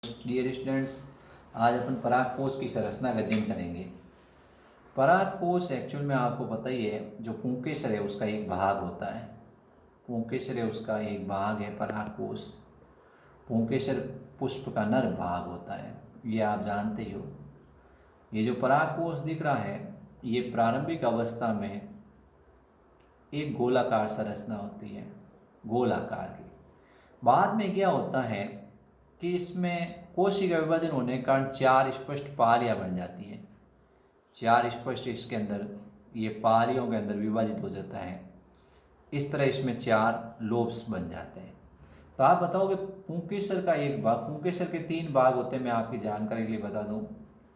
Dear students, आज अपन पराग कोश की संरचना का अध्ययन करेंगे। पराग कोश एक्चुअल में आपको पता ही है, जो पुंकेसर है उसका एक भाग होता है। पुंकेसर है उसका एक भाग है पराग कोश। पुंकेसर पुष्प का नर भाग होता है, ये आप जानते ही हो। ये जो पराग कोश दिख रहा है, ये प्रारंभिक अवस्था में एक गोलाकार संरचना होती है, गोलाकार की। बाद में क्या होता है कि इसमें कोशिका विभाजन होने के कारण चार स्पष्ट पालियाँ बन जाती हैं। चार स्पष्ट इसके अंदर ये पालियों के अंदर विभाजित हो जाता है। इस तरह इसमें चार लोब्स बन जाते हैं। तो आप बताओगे पुंकेसर का एक भाग, पुंकेसर के तीन भाग होते हैं, मैं आपकी जानकारी के लिए बता दूं।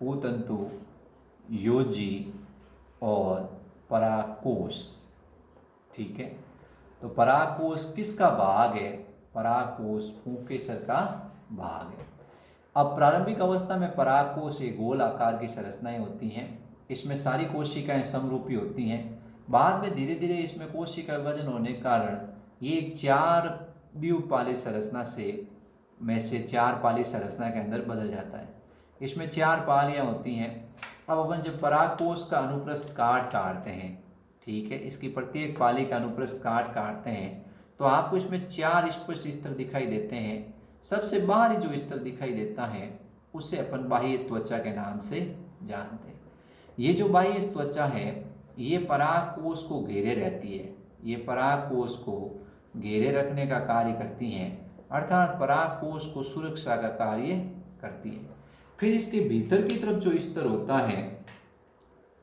पूतंतु, योजी और परागकोश। ठीक है, तो परागकोश किसका भाग है? परागकोश पुंकेसर का भाग है। अब प्रारंभिक अवस्था में परागकोश एक गोल आकार की संरचनाएं होती हैं। इसमें सारी कोशिकाएं समरूपी होती हैं। बाद में धीरे धीरे इसमें कोशिका विभाजन होने के कारण ये एक चार द्विपाली संरचना से चार पाली संरचना के अंदर बदल जाता है। इसमें चार पालियां होती हैं। अब अपन जब परागकोश का अनुप्रस्थ काटते हैं, ठीक है, इसकी प्रत्येक पाली का अनुप्रस्थ काटते हैं, तो आपको इसमें चार स्पष्ट स्तर दिखाई देते हैं। सबसे बाहरी जो स्तर दिखाई देता है उसे अपन बाह्य त्वचा के नाम से जानते हैं। ये जो बाह्य त्वचा है, ये परागकोश को घेरे रहती है। ये परागकोश को घेरे रखने का कार्य करती हैं, अर्थात परागकोश को सुरक्षा का कार्य करती है। फिर इसके भीतर की तरफ जो स्तर होता है,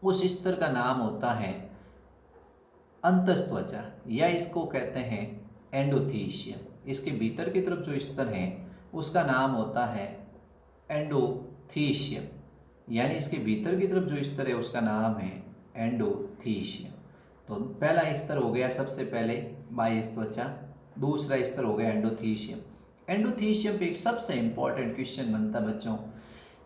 उस स्तर का नाम होता है अंतस्त्वचा, या इसको कहते हैं एंडोथीशियम। इसके भीतर की तरफ जो स्तर है उसका नाम होता है एंडोथीशियम, यानी इसके भीतर की तरफ जो स्तर है उसका नाम है एंडोथीशियम। तो पहला स्तर हो गया सबसे पहले बाह्य त्वचा, दूसरा स्तर हो गया एंडोथीशियम। एंडोथीशियम पे एक सबसे इंपॉर्टेंट क्वेश्चन बनता बच्चों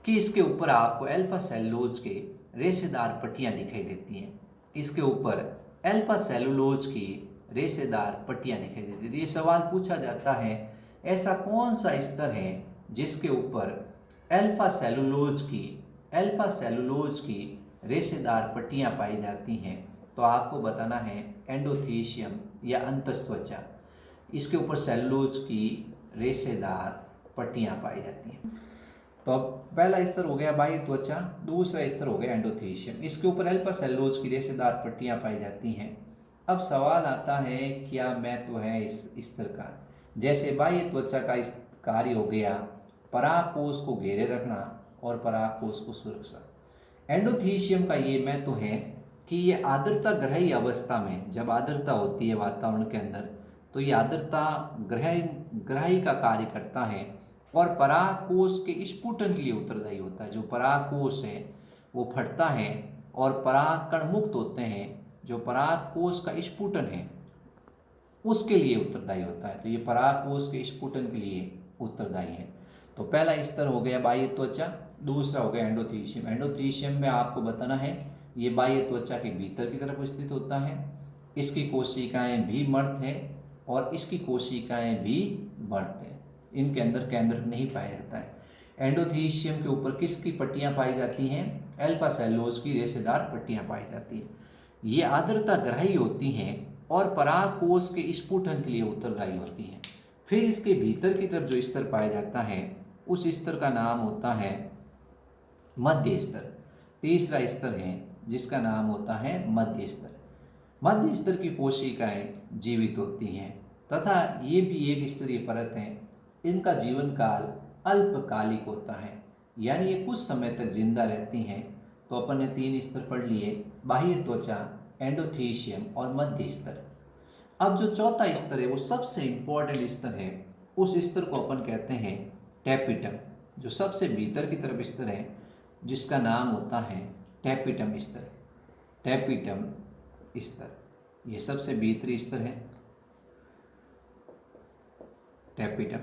कि इसके ऊपर आपको अल्फा सेलुलोज के रेशेदार पट्टियां दिखाई देती हैं। इसके ऊपर अल्फा सेलुलोज की रेशेदार पट्टियां दिखाई देती हैं। ये सवाल पूछा जाता है, ऐसा कौन सा स्तर है जिसके ऊपर अल्फा सेलुलोज की रेशेदार पट्टियां पाई जाती हैं? तो आपको बताना है एंडोथीशियम या अंतस्त्वचा, इसके ऊपर सेलुलोज की रेशेदार पट्टियां पाई जाती हैं। तो अब पहला स्तर हो गया बाह्य त्वचा, दूसरा स्तर हो गया एंडोथीशियम, इसके ऊपर अल्फा सेलुलोज की रेशेदार पट्टियां पाई जाती हैं। अब सवाल आता है क्या महत्व है इस स्तर का? जैसे बाह्य त्वचा का इस कार्य हो गया परागकोश को घेरे रखना और परागकोश को सुरक्षा। एंडोथीशियम का ये महत्व है कि ये आर्द्रता ग्रही अवस्था में, जब आर्द्रता होती है वातावरण के अंदर, तो ये आर्द्रता ग्रही का कार्य करता है और परागकोश के स्फुटन के लिए उत्तरदायी होता है। जो परागकोश है वो फटता है और परागकण मुक्त होते हैं। जो परागकोश का स्फुटन है उसके लिए उत्तरदायी होता है। तो ये परागकोश के स्फुटन के लिए उत्तरदायी है। तो पहला स्तर हो गया बाह्य त्वचा, दूसरा हो गया एंडोथीशियम। एंडोथीशियम में आपको बताना है ये बाह्य त्वचा के भीतर की तरफ स्थित होता है। इसकी कोशिकाएं भी मर्त है और इसकी कोशिकाएं भी मर्त है, इनके अंदर केंद्रक नहीं पाया जाता है। एंडोथीशियम के ऊपर किसकी पट्टियां पाई जाती हैं? अल्फा सेलुलोज की रेशेदार पट्टियां पाई जाती हैं। ये आर्द्रता ग्रही होती हैं और परागकोश के स्फुटन के लिए उत्तरदायी होती हैं। फिर इसके भीतर की तरफ जो स्तर पाया जाता है उस स्तर का नाम होता है मध्य स्तर। तीसरा स्तर है जिसका नाम होता है मध्य स्तर। मध्य स्तर की कोशिकाएं जीवित होती हैं तथा ये भी एक स्तरीय परत है। इनका जीवन काल अल्पकालिक होता है, यानी ये कुछ समय तक जिंदा रहती हैं। तो अपन ने तीन स्तर पढ़ लिए, बाह्य त्वचा, एंडोथीशियम और मध्य स्तर। अब जो चौथा स्तर है वो सबसे इंपॉर्टेंट स्तर है। उस स्तर को अपन कहते हैं टैपिटम, जो सबसे भीतर की तरफ स्तर है जिसका नाम होता है टैपिटम स्तर। टैपिटम स्तर ये सबसे भीतरी स्तर है, टैपिटम।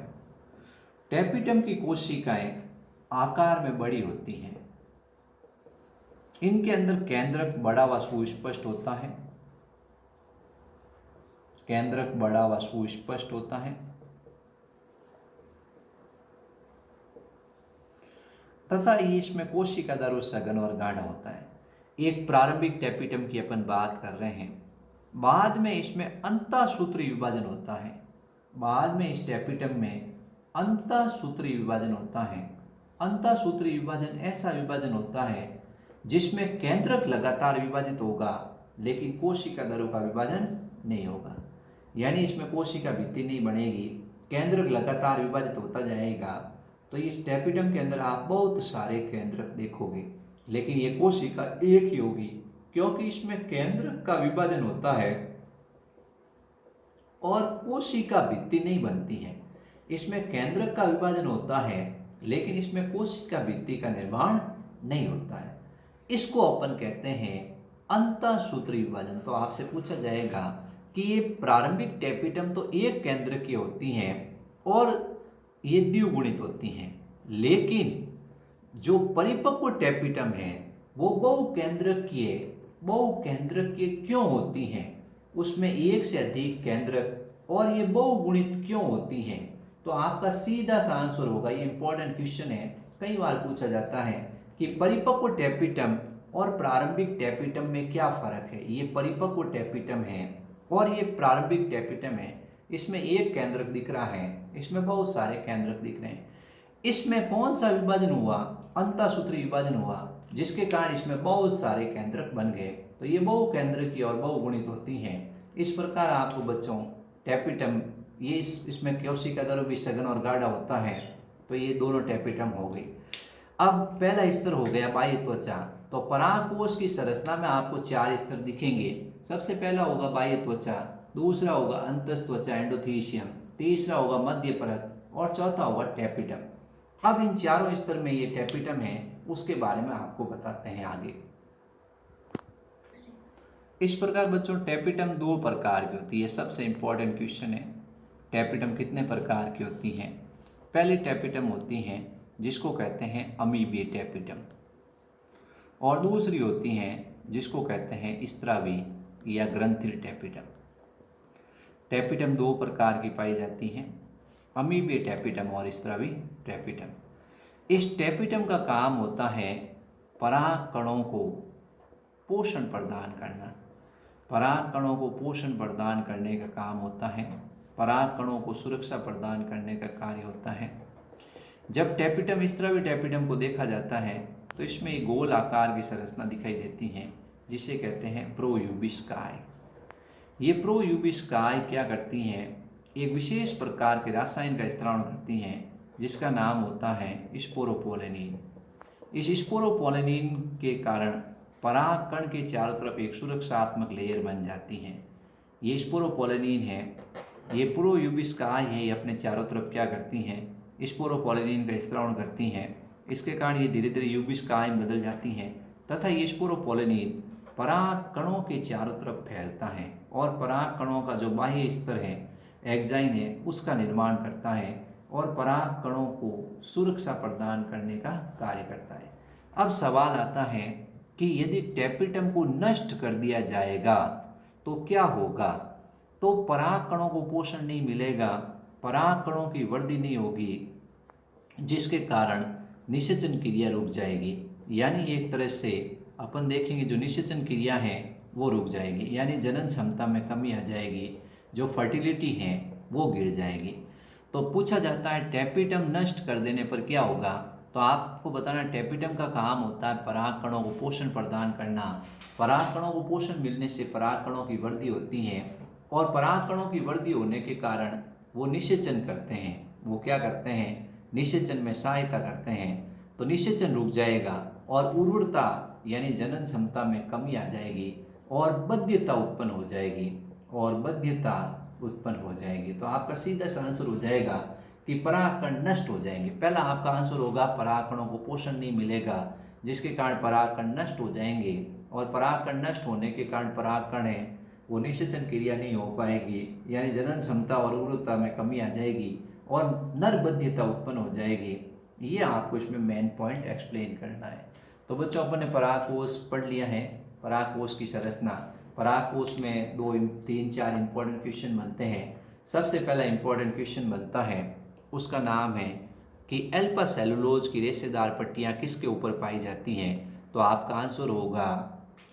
टैपिटम की कोशिकाएं आकार में बड़ी होती हैं। इनके अंदर केंद्रक बड़ा व सुस्पष्ट होता है। केंद्रक बड़ा व सुस्पष्ट होता है। तथा ये इसमें कोशिका द्वारा सघन और गाढ़ा होता है। एक प्रारंभिक टेपिटम की अपन बात कर रहे हैं। बाद में इसमें अंतःसूत्री विभाजन होता है। बाद में इस टेपिटम में अंतःसूत्री विभाजन होता है। अंतःसूत्री विभाजन ऐसा विभाजन होता है जिसमें केंद्रक लगातार विभाजित होगा लेकिन कोशिका द्वारों का विभाजन नहीं होगा। यानी इसमें कोशिका भित्ति नहीं बनेगी, केंद्रक लगातार विभाजित होता जाएगा। तो इस टेपिटम के अंदर आप बहुत सारे केंद्रक देखोगे लेकिन ये कोशिका एक ही होगी क्योंकि इसमें केंद्रक का विभाजन होता है और कोशिका भित्ति नहीं बनती है। इसमें केंद्रक का विभाजन होता है लेकिन इसमें कोशिका भित्ति का निर्माण नहीं होता है। इसको अपन कहते हैं अंतःसूत्री विभाजन। तो आपसे पूछा जाएगा कि ये प्रारंभिक टेपिटम तो एक केंद्र की होती हैं और ये द्विगुणित होती हैं, लेकिन जो परिपक्व टेपिटम है वो बहुकेंद्रकीय क्यों होती हैं? उसमें एक से अधिक केंद्रक और ये बहुगुणित क्यों होती हैं? तो आपका सीधा सा आंसर होगा, ये इंपॉर्टेंट क्वेश्चन है, कई बार पूछा जाता है कि परिपक्व टेपिटम और प्रारंभिक टेपिटम में क्या फर्क है। ये परिपक्व टेपिटम है और ये प्रारंभिक टेपिटम है। इसमें एक केंद्रक दिख रहा है, इसमें बहुत सारे केंद्रक दिख रहे हैं। इसमें कौन सा विभाजन हुआ? अंतःसूत्री विभाजन हुआ, जिसके कारण इसमें बहुत सारे केंद्रक बन गए। तो ये बहुकेंद्रकीय और बहुगुणित होती हैं। इस प्रकार आपको बच्चों टेपिटम, ये इसमें कोशिका द्वारा भी सघन और गाढ़ा होता है। तो ये दोनों टेपिटम हो गई। अब पहला स्तर हो गया बाह्य त्वचा। तो परागकोश की संरचना में आपको 4 स्तर दिखेंगे। सबसे पहला होगा बाह्य त्वचा, दूसरा होगा अंतस्थ त्वचा एंडोथीशियम, तीसरा होगा मध्य परत और चौथा होगा टेपिटम। अब इन चारों स्तर में ये टेपिटम है, उसके बारे में आपको बताते हैं आगे। इस प्रकार बच्चों टेपिटम 2 प्रकार की होती है। सबसे इंपॉर्टेंट क्वेश्चन है, टेपिटम कितने प्रकार की होती हैं? पहली टेपिटम होती हैं जिसको कहते हैं अमीबीय टेपिटम, और दूसरी होती हैं जिसको कहते हैं स्त्रावी या ग्रंथिल टेपिटम। टेपिटम 2 प्रकार की पाई जाती हैं, अमीबीय टेपिटम और स्त्रावी टेपिटम। इस टेपिटम का काम होता है पराग कणों को पोषण प्रदान करना। पराग कणों को पोषण प्रदान करने का काम होता है, पराग कणों को सुरक्षा प्रदान करने का कार्य होता है। जब टेपिटम स्त्रावी टेपिटम को देखा जाता है तो इसमें गोल आकार की संरचना दिखाई देती है जिसे कहते हैं प्रोयूबिस्काय। ये प्रोयूबिस्काय क्या करती हैं? एक विशेष प्रकार के रसायन का स्त्रावण करती हैं जिसका नाम होता है स्पोरोपोलेनिन। इस स्पोरोपोलेनिन के कारण पराग कण के चारों तरफ एक सुरक्षात्मक लेयर बन जाती है। ये स्पोरोपोलेनिन है, ये प्रोयूबिस्काय है, ये अपने चारों तरफ क्या करती हैं? स्पोरोपोलेनिन का स्त्रावण करती हैं। इसके कारण ये धीरे धीरे यूबिस्काय में बदल जाती हैं तथा ये स्पोरोपोलेनिन पराग कणों के चारों तरफ फैलता है और पराग कणों का जो बाह्य स्तर है, एक्साइन है, उसका निर्माण करता है और पराग कणों को सुरक्षा प्रदान करने का कार्य करता है। अब सवाल आता है कि यदि टेपिटम को नष्ट कर दिया जाएगा तो क्या होगा? तो पराग कणों को पोषण नहीं मिलेगा, पराग कणों की वृद्धि नहीं होगी, जिसके कारण निषेचन क्रिया रुक जाएगी। यानी एक तरह से अपन देखेंगे जो निषेचन क्रिया है वो रुक जाएगी, यानी जनन क्षमता में कमी आ जाएगी, जो फर्टिलिटी है वो गिर जाएगी। तो पूछा जाता है टेपिटम नष्ट कर देने पर क्या होगा? तो आपको बताना टेपिटम का काम होता है पराग कणों को पोषण प्रदान करना। पराग कणों को पोषण मिलने से पराग कणों की वृद्धि होती है और पराग कणों की वृद्धि होने के कारण वो निषेचन करते हैं। वो क्या करते हैं? निषेचन में सहायता करते हैं। तो निषेचन रुक जाएगा और उर्वरता यानी जनन क्षमता में कमी आ जाएगी और बध्यता उत्पन्न हो जाएगी। तो आपका सीधा सा आंसर हो जाएगा कि परागकण नष्ट हो जाएंगे। पहला आपका आंसर होगा परागकणों को पोषण नहीं मिलेगा जिसके कारण परागकण नष्ट हो जाएंगे और परागकण नष्ट होने के कारण परागकण है वो निषेचन क्रिया नहीं हो पाएगी, यानी जनन क्षमता और उर्वरता में कमी आ जाएगी और नरबद्धता उत्पन्न हो जाएगी। ये आपको इसमें मेन पॉइंट एक्सप्लेन करना है। तो बच्चों अपन ने परागकोश पढ़ लिया है, परागकोश की संरचना। परागकोश में 2, 3, 4 इंपॉर्टेंट क्वेश्चन बनते हैं। सबसे पहला इंपॉर्टेंट क्वेश्चन बनता है, उसका नाम है कि अल्फा सेलुलोज की रेशेदार पट्टियाँ किसके ऊपर पाई जाती हैं, तो आपका आंसर होगा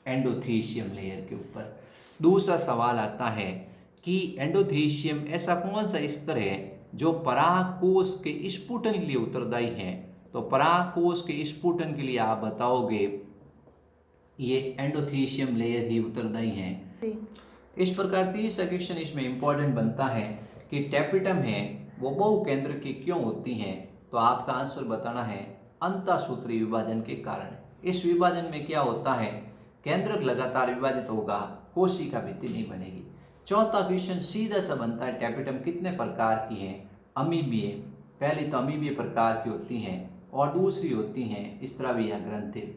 एंडोथीशियम लेयर के ऊपर। दूसरा सवाल आता है कि एंडोथीशियम ऐसा कौन सा स्तर है जो परागकोश के स्फुटन के लिए उत्तरदायी है, तो परागकोश के स्फुटन के लिए आप बताओगे ये एंडोथीशियम लेयर ही उत्तरदायी है। इस प्रकार तीसरा क्वेश्चन इसमें इंपॉर्टेंट बनता है कि टैपिटम है वो बहुकेंद्र की क्यों होती हैं, तो आपका आंसर बताना है अंतःसूत्री विभाजन के कारण। इस विभाजन में क्या होता है, केंद्रक लगातार विभाजित होगा, कोशिका भित्ति नहीं बनेगी। चौथा क्वेश्चन सीधा सा बनता है टैपिटम कितने प्रकार की है, अमीबीय। पहली तो अमीबीय प्रकार की होती हैं और दूसरी होती हैं स्रावी या ग्रंथिल।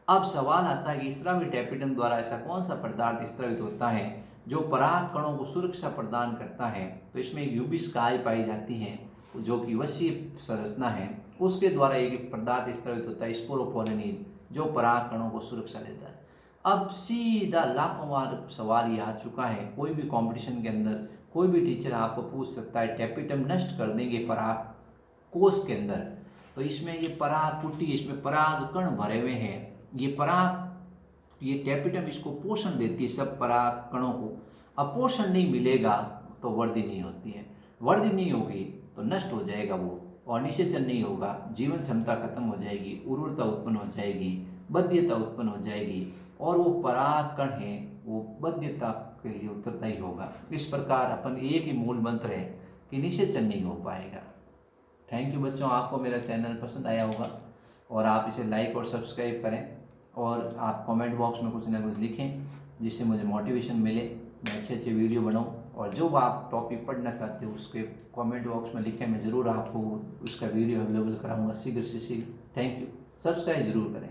अब सवाल आता है कि स्रावी टैपिटम द्वारा ऐसा कौन सा पदार्थ स्रावित होता है जो पराग कणों को सुरक्षा प्रदान करता है, तो इसमें यूबिस्काई पाई जाती है जो कि वसीय संरचना है, उसके द्वारा एक पदार्थ स्रावित होता है स्पोरोपोलिन जो पराग कणों को सुरक्षा देता है। अब सीधा लाखों बार सवाल ये आ चुका है, कोई भी कंपटीशन के अंदर कोई भी टीचर आपको पूछ सकता है टैपिटम नष्ट कर देंगे पराग कोष के अंदर, तो इसमें ये पराग कुटी, इसमें पराग कण भरे हुए हैं, ये टैपिटम इसको पोषण देती है सब पराग कणों को। अब पोषण नहीं मिलेगा तो वृद्धि नहीं होती है, वृद्धि नहीं होगी तो नष्ट हो जाएगा वो, और निषेचन नहीं होगा, जीवन क्षमता खत्म हो जाएगी, उर्वरता उत्पन्न हो जाएगी, बद्धता उत्पन्न हो जाएगी, और वो पराग कण है वो बद्धता के लिए उत्तरदायी होगा। इस प्रकार अपन एक ही मूल मंत्र है कि निषेचन नहीं हो पाएगा। थैंक यू बच्चों, आपको मेरा चैनल पसंद आया होगा और आप इसे लाइक और सब्सक्राइब करें, और आप कमेंट बॉक्स में कुछ ना कुछ लिखें जिससे मुझे मोटिवेशन मिले, मैं अच्छे अच्छे वीडियो बनाऊं, और जो आप टॉपिक पढ़ना चाहते हो उसके कमेंट बॉक्स में लिखें, मैं ज़रूर आपको उसका वीडियो अवेलेबल कराऊंगा शीघ्र से शीघ्र। थैंक यू, सब्सक्राइब ज़रूर करें।